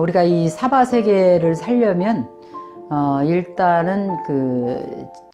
우리가 이 사바세계를 살려면 일단은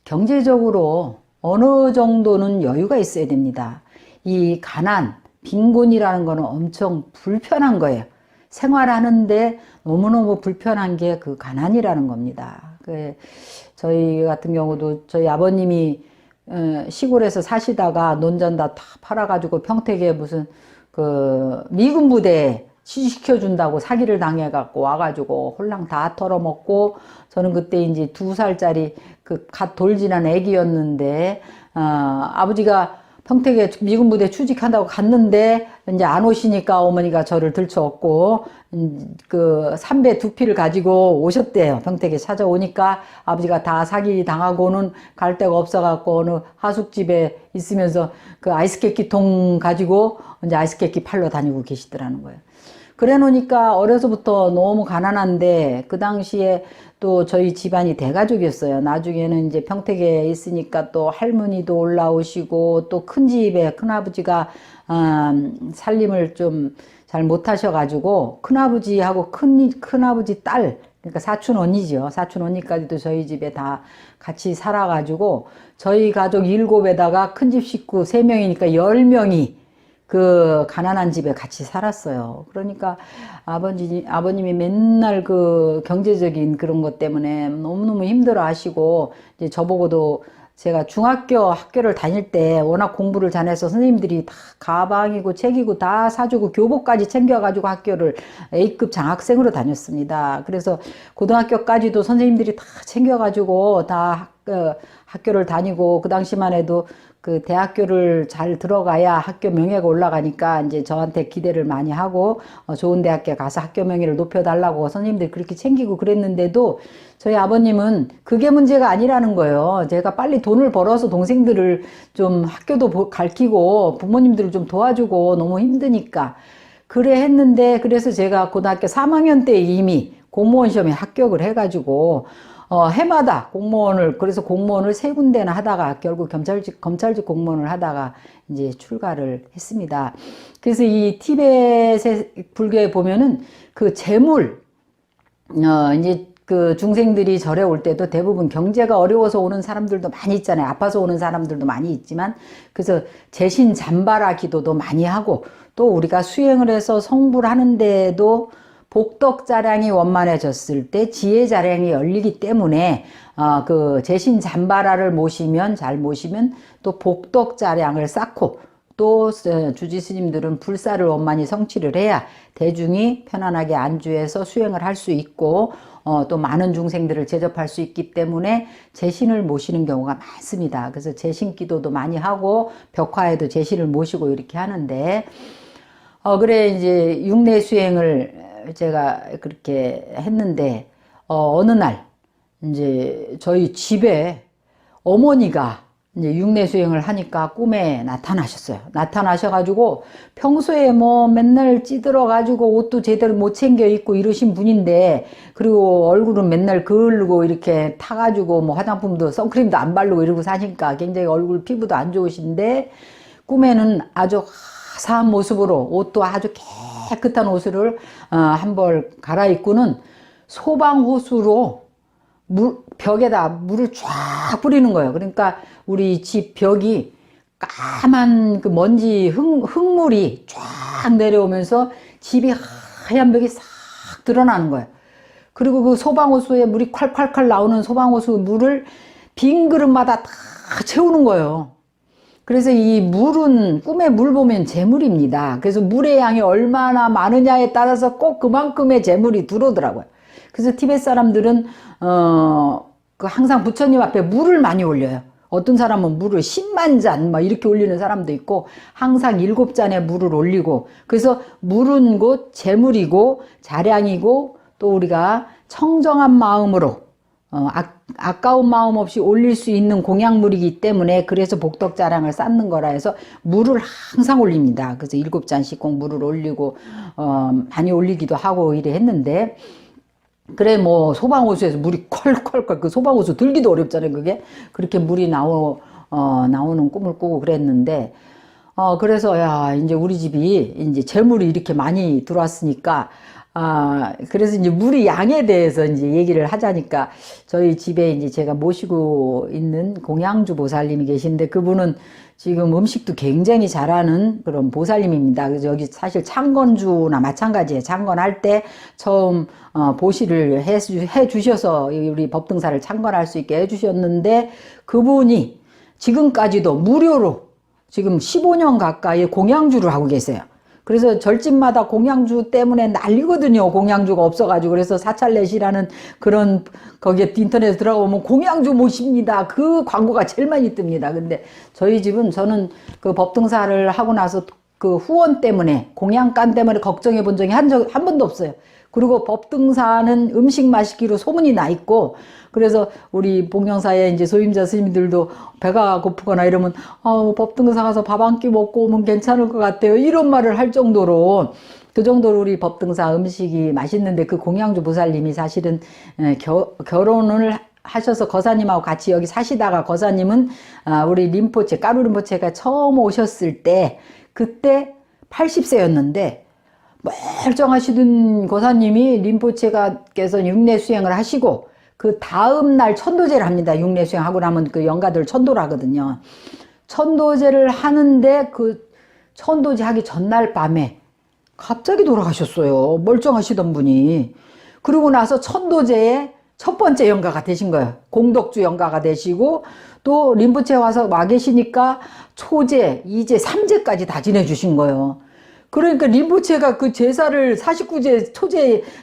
경제적으로 어느 정도는 여유가 있어야 됩니다. 이 가난, 빈곤이라는 거는 엄청 불편한 거예요. 생활하는데 너무너무 불편한 게 그 가난이라는 겁니다. 저희 같은 경우도 저희 아버님이 시골에서 사시다가 논전 다 팔아가지고 평택에 무슨 미군 부대에 취직시켜준다고 사기를 당해갖고 와가지고 홀랑 다 털어먹고, 저는 그때 이제 2살짜리 갓 돌진한 애기였는데, 아버지가 평택에 미군 부대 취직한다고 갔는데 이제 안 오시니까 어머니가 저를 들쳐업고 삼배 2피를 가지고 오셨대요. 평택에 찾아오니까 아버지가 다 사기 당하고는 갈 데가 없어갖고 어느 하숙집에 있으면서 아이스케이크통 가지고 이제 아이스케이크 팔러 다니고 계시더라는 거예요. 그래 놓으니까 어려서부터 너무 가난한데, 그 당시에 또 저희 집안이 대가족이었어요. 나중에는 이제 평택에 있으니까 또 할머니도 올라오시고, 또 큰 집에 큰아버지가 살림을 좀 잘 못하셔가지고 큰아버지하고 큰아버지 딸, 그러니까 사촌 언니죠. 사촌 언니까지도 저희 집에 다 같이 살아가지고 저희 가족 7에다가 큰 집 식구 3명이니까 10명이 가난한 집에 같이 살았어요. 그러니까 아버님이 맨날 경제적인 그런 것 때문에 너무너무 힘들어 하시고, 이제 저보고도 제가 학교를 다닐 때 워낙 공부를 잘해서 선생님들이 다 가방이고 책이고 다 사주고 교복까지 챙겨가지고 학교를 A급 장학생으로 다녔습니다. 그래서 고등학교까지도 선생님들이 다 챙겨가지고 다 학교를 다니고, 그 당시만 해도 대학교를 잘 들어가야 학교 명예가 올라가니까 이제 저한테 기대를 많이 하고 좋은 대학교에 가서 학교 명예를 높여달라고 선생님들이 그렇게 챙기고 그랬는데도, 저희 아버님은 그게 문제가 아니라는 거예요. 제가 빨리 돈을 벌어서 동생들을 좀 학교도 가르치고 부모님들을 좀 도와주고 너무 힘드니까 그래 했는데, 그래서 제가 고등학교 3학년 때 이미 공무원 시험에 합격을 해가지고 해마다 그래서 공무원을 3군데나 하다가 결국 검찰직 공무원을 하다가 이제 출가를 했습니다. 그래서 이 티벳의 불교에 보면은 재물, 이제 중생들이 절에 올 때도 대부분 경제가 어려워서 오는 사람들도 많이 있잖아요. 아파서 오는 사람들도 많이 있지만, 그래서 재신 잠바라 기도도 많이 하고, 또 우리가 수행을 해서 성불 하는데도 복덕 자량이 원만해졌을 때 지혜 자량이 열리기 때문에 재신 잠바라를 잘 모시면 또 복덕 자량을 쌓고, 또 주지 스님들은 불사를 원만히 성취를 해야 대중이 편안하게 안주해서 수행을 할 수 있고, 또 많은 중생들을 제접할 수 있기 때문에 재신을 모시는 경우가 많습니다. 그래서 재신 기도도 많이 하고 벽화에도 재신을 모시고 이렇게 하는데, 그래 이제 육내 수행을 제가 그렇게 했는데, 어느 날 이제 저희 집에 어머니가 이제 육내 수행을 하니까 꿈에 나타나셨어요. 나타나셔가지고 평소에 뭐 맨날 찌들어가지고 옷도 제대로 못 챙겨 입고 이러신 분인데, 그리고 얼굴은 맨날 그을고 이렇게 타가지고 뭐 화장품도 선크림도 안 바르고 이러고 사니까 굉장히 얼굴 피부도 안 좋으신데, 꿈에는 아주 화사한 모습으로 옷도 아주 깨끗한 옷을 한 벌 갈아입고는 소방호수로 벽에다 물을 쫙 뿌리는 거예요. 그러니까 우리 집 벽이 까만 먼지 흙물이 쫙 내려오면서 집이 하얀 벽이 싹 드러나는 거예요. 그리고 소방호수에 물이 콸콸콸 나오는 소방호수 물을 빈 그릇마다 다 채우는 거예요. 그래서 이 물은, 꿈에 물 보면 재물입니다. 그래서 물의 양이 얼마나 많으냐에 따라서 꼭 그만큼의 재물이 들어오더라고요. 그래서 티벳 사람들은 항상 부처님 앞에 물을 많이 올려요. 어떤 사람은 물을 10만 잔 막 이렇게 올리는 사람도 있고, 항상 7잔의 물을 올리고, 그래서 물은 곧 재물이고 자량이고, 또 우리가 청정한 마음으로 아까운 마음 없이 올릴 수 있는 공약물이기 때문에, 그래서 복덕자량을 쌓는 거라 해서 물을 항상 올립니다. 그래서 7잔씩 꼭 물을 올리고 많이 올리기도 하고 이래 했는데, 그래 뭐 소방호수에서 물이 콸콸콸 그 소방호수 들기도 어렵잖아요 그게. 그렇게 물이 나오는 꿈을 꾸고 그랬는데 그래서 야 이제 우리 집이 이제 재물이 이렇게 많이 들어왔으니까 그래서 이제 물의 양에 대해서 이제 얘기를 하자니까 저희 집에 이제 제가 모시고 있는 공양주 보살님이 계신데 그분은 지금 음식도 굉장히 잘하는 그런 보살님입니다. 그래서 여기 사실 창건주나 마찬가지예요. 창건할 때 처음 보시를 해 주셔서 우리 법등사를 창건할 수 있게 해 주셨는데 그분이 지금까지도 무료로 지금 15년 가까이 공양주를 하고 계세요. 그래서 절집마다 공양주 때문에 난리거든요. 공양주가 없어가지고. 그래서 사찰넷이라는 그런 거기에 인터넷에 들어가보면 공양주 모십니다. 그 광고가 제일 많이 뜹니다. 근데 저희 집은 저는 그 법등사를 하고 나서 그 후원 때문에 공양간 때문에 걱정해 본 적이 한 번도 없어요. 그리고 법등사는 음식 맛있기로 소문이 나 있고 그래서 우리 복령사에 이제 소임자 스님들도 배가 고프거나 이러면 법등사 가서 밥 한 끼 먹고 오면 괜찮을 것 같아요. 이런 말을 할 정도로 그 정도로 우리 법등사 음식이 맛있는데 그 공양주 보살님이 사실은 결혼을 하셔서 거사님하고 같이 여기 사시다가 거사님은 우리 림포체 까루 림포체가 처음 오셨을 때 그때 80세였는데 멀쩡하시던 거사님이 림포체가께서 육례 수행을 하시고 그 다음 날 천도제를 합니다. 육례 수행하고 나면 그 영가들 천도를 하거든요. 천도제를 하는데 그 천도제 하기 전날 밤에 갑자기 돌아가셨어요. 멀쩡하시던 분이. 그러고 나서 천도제의 첫 번째 영가가 되신 거예요. 공덕주 영가가 되시고 또 림포체 와서 와 계시니까 초제, 이제, 삼제까지 다 지내주신 거예요. 그러니까 림포체가 그 제사를 49제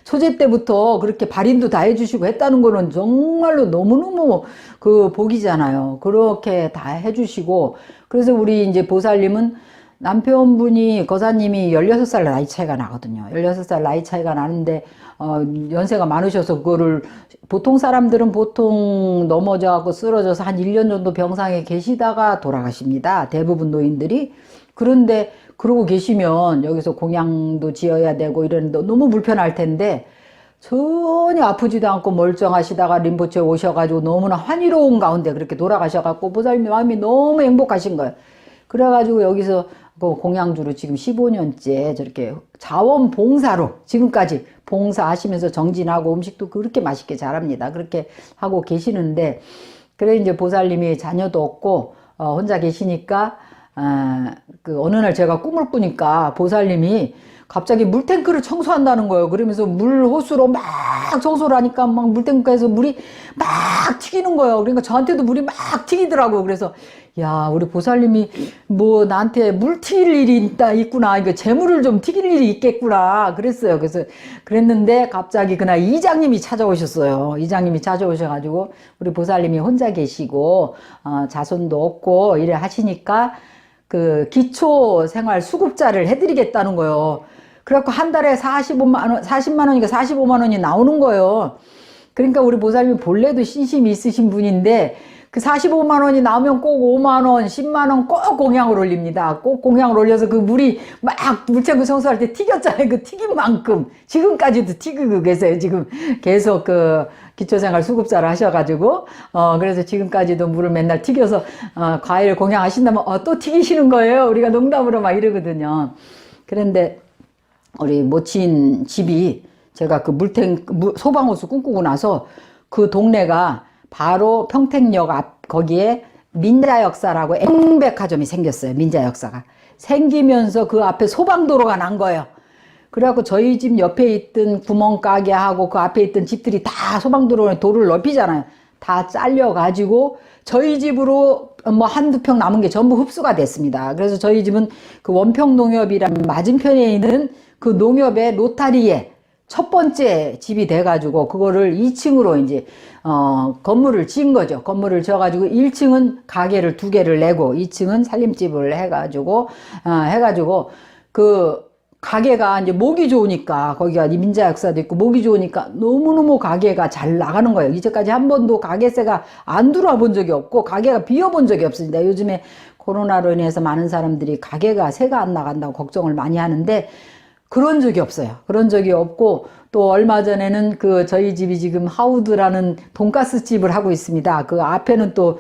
초제 때부터 그렇게 발인도 다 해주시고 했다는 거는 정말로 너무너무 그 복이잖아요. 그렇게 다 해주시고 그래서 우리 이제 보살님은 남편분이 거사님이 16살 나이 차이가 나거든요. 16살 나이 차이가 나는데 연세가 많으셔서 그거를 보통 사람들은 보통 넘어져갖고 쓰러져서 한 1년 정도 병상에 계시다가 돌아가십니다. 대부분 노인들이. 그런데 그러고 계시면 여기서 공양도 지어야 되고 이러는데 너무 불편할 텐데 전혀 아프지도 않고 멀쩡하시다가 림포체 오셔가지고 너무나 환희로운 가운데 그렇게 돌아가셔갖고 보살님 마음이 너무 행복하신 거예요. 그래가지고 여기서 그 공양주로 지금 15년째 저렇게 자원봉사로 지금까지 봉사하시면서 정진하고 음식도 그렇게 맛있게 잘합니다. 그렇게 하고 계시는데 그래 이제 보살님이 자녀도 없고 혼자 계시니까 그 어느 날 제가 꿈을 꾸니까 보살님이 갑자기 물탱크를 청소한다는 거예요. 그러면서 물 호수로 막 청소를 하니까 막 물탱크에서 물이 막 튀기는 거예요. 그러니까 저한테도 물이 막 튀기더라고요. 그래서 야 우리 보살님이 뭐 나한테 물 튀길 일이 있구나. 이거 재물을 좀 튀길 일이 있겠구나. 그랬어요. 그래서 그랬는데 갑자기 그날 이장님이 찾아오셨어요. 이장님이 찾아오셔가지고 우리 보살님이 혼자 계시고 자손도 없고 이래 하시니까 그 기초생활 수급자를 해드리겠다는 거예요. 그래갖고 한 달에 40만 원이니까 45만 원이 나오는 거예요. 그러니까 우리 보살님이 본래도 신심이 있으신 분인데 그 45만 원이 나오면 꼭 5만 원, 10만 원 꼭 공양을 올립니다. 꼭 공양을 올려서 그 물이 막 물탱크 청소할 때 튀겼잖아요. 그 튀긴 만큼 지금까지도 튀기고 계세요. 지금 계속 그 기초생활 수급자를 하셔가지고 그래서 지금까지도 물을 맨날 튀겨서 과일 공양하신다면 또 튀기시는 거예요. 우리가 농담으로 막 이러거든요. 그런데 우리 모친 집이 제가 그 소방호수 꿈꾸고 나서 그 동네가 바로 평택역 앞 거기에 민자역사라고 앵백화점이 생겼어요. 민자역사가 생기면서 그 앞에 소방도로가 난 거예요. 그래갖고 저희 집 옆에 있던 구멍가게하고 그 앞에 있던 집들이 다 소방도로에 도로를 넓히잖아요. 다 잘려가지고 저희 집으로 뭐 한두 평 남은 게 전부 흡수가 됐습니다. 그래서 저희 집은 그 원평농협이라는 맞은편에 있는 그 농협의 로타리에 첫 번째 집이 돼가지고 그거를 2층으로 이제 건물을 지은 거죠. 건물을 지어가지고 1층은 가게를 2개를 내고 2층은 살림집을 해가지고 그 가게가 이제 목이 좋으니까 거기가 민자 역사도 있고 목이 좋으니까 너무너무 가게가 잘 나가는 거예요. 이제까지 한 번도 가게세가 안 들어와 본 적이 없고 가게가 비어본 적이 없습니다. 요즘에 코로나로 인해서 많은 사람들이 가게가 세가 안 나간다고 걱정을 많이 하는데 그런 적이 없어요. 그런 적이 없고 또 얼마 전에는 그 저희 집이 지금 하우드라는 돈가스 집을 하고 있습니다. 그 앞에는 또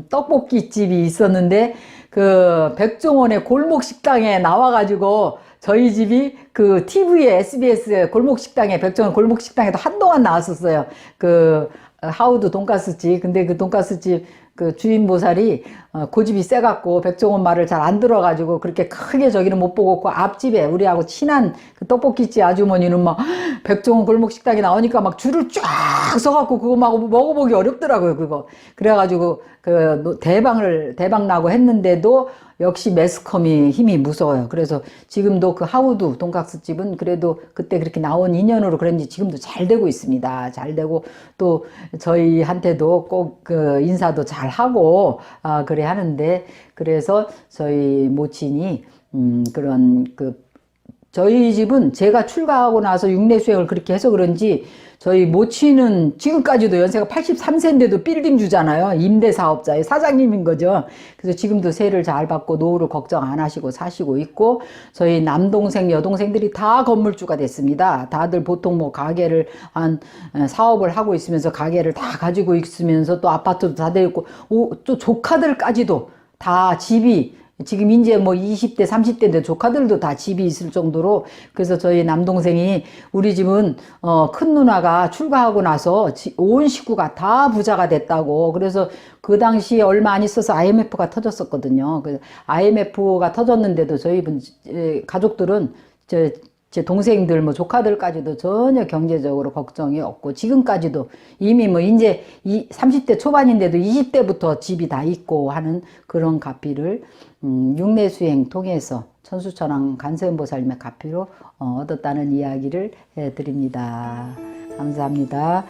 떡볶이 집이 있었는데 그 백종원의 골목 식당에 나와가지고 저희 집이 그 TV에 SBS 골목 식당에 백종원 골목 식당에도 한동안 나왔었어요. 그 하우드 돈가스 집. 근데 그 돈가스 집 그 주인 보살이 고집이 세갖고 백종원 말을 잘 안 들어가지고 그렇게 크게 저기는 못 보고 그 앞집에 우리하고 친한 그 떡볶이집 아주머니는 막 백종원 골목 식당에 나오니까 막 줄을 쫙 서갖고 그거 막 먹어보기 어렵더라고요. 그거 그래가지고 그 대박 나고 했는데도 역시 매스컴이 힘이 무서워요. 그래서 지금도 그 하우드 돈가스 집은 그래도 그때 그렇게 나온 인연으로 그런지 지금도 잘 되고 있습니다. 잘 되고 또 저희한테도 꼭 그 인사도 잘 하고 그래 하는데 그래서 저희 모친이 그런 그 저희 집은 제가 출가하고 나서 육례 수행을 그렇게 해서 그런지 저희 모친은 지금까지도 연세가 83세인데도 빌딩 주잖아요. 임대사업자의 사장님인 거죠. 그래서 지금도 세를 잘 받고 노후를 걱정 안 하시고 사시고 있고 저희 남동생 여동생들이 다 건물주가 됐습니다. 다들 보통 뭐 가게를 사업을 하고 있으면서 가게를 다 가지고 있으면서 또 아파트도 다 되고 또 조카들까지도 다 집이 지금 이제 뭐 20대 30대인데 조카들도 다 집이 있을 정도로 그래서 저희 남동생이 우리 집은 큰 누나가 출가하고 나서 온 식구가 다 부자가 됐다고 그래서 그 당시에 얼마 안 있어서 IMF가 터졌었거든요. 그 IMF가 터졌는데도 저희 가족들은 제 동생들 뭐 조카들까지도 전혀 경제적으로 걱정이 없고 지금까지도 이미 뭐 이제 30대 초반인데도 20대부터 집이 다 있고 하는 그런 가피를 육례수행 통해서 천수천왕 관세음보살님의 가피로 얻었다는 이야기를 해드립니다. 감사합니다.